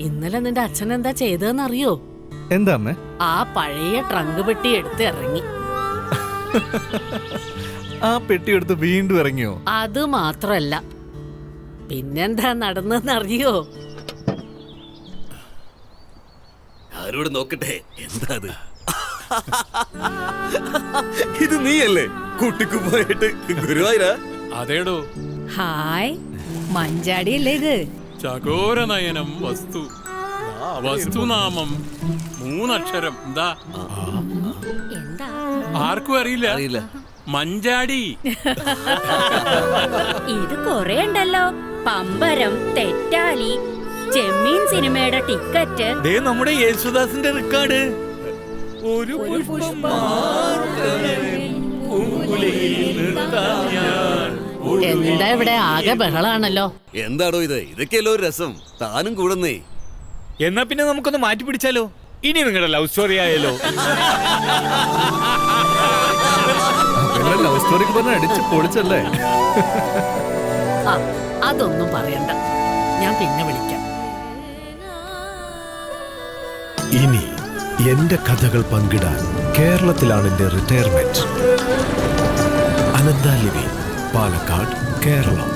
ഇന്നലെ നിന്റെ അച്ഛൻ എന്താ ചെയ്തതെന്നറിയോ? എന്താ അമ്മേ? ആ പഴയ ട്രങ്ക് പെട്ടി എടുത്ത് ഇറങ്ങി. ആ പെട്ടി എടുത്ത് വീണ്ടും ഇറങ്ങിയോ? അത് മാത്രല്ല, പിന്നെന്താ നടന്നെന്നറിയോ? ആരോട് നോക്കട്ടെ, എന്താ അത്? ഇത് നീയല്ലേ കുട്ടിക്കുമ്പോയിട്ട് ഗുരുവായൂരാ? അതേടോ. ഹായ്, മഞ്ചാടിയല്ലേ ഇത്? ചകോരനയനം വസ്തു വസ്തുനാമം 3 അക്ഷരം. എന്താ എന്താ ആർക്കും അറിയില്ല. മഞ്ചാടി. ഇത് കൊറേ ഉണ്ടല്ലോ. പമ്പരം, തെറ്റാലി, ചെമ്മീൻ സിനിമയുടെ ടിക്കറ്റ്. നമ്മുടെ യേശുദാസിന്റെ റെക്കോർഡ്. ഒരു എന്താ ഇവിടെ ആകെ ബഹളാണല്ലോ. എന്താടോ ഇത്? ഇതൊക്കെയല്ലോ ഒരു രസം. താനും കൂടുന്നേ. എന്നാ പിന്നെ നമുക്കൊന്ന് മാറ്റി പിടിച്ചാലോ? ഇനി നിങ്ങളുടെ ലവ് സ്റ്റോറി ആയാലോ? ലവ് സ്റ്റോറിക്ക് പറഞ്ഞ അടിച്ച് പൊളിച്ചല്ലേ? അതൊന്നും പറയണ്ട, ഞാൻ പിന്നെ വിളിക്കാം. ഇനി എന്റെ കഥകൾ പങ്കിടാൻ കേരളത്തിലാണ് എന്റെ റിട്ടയർമെന്റ്. അനന്ത ലിവിംഗ്, പാലക്കാട്, കേരളം.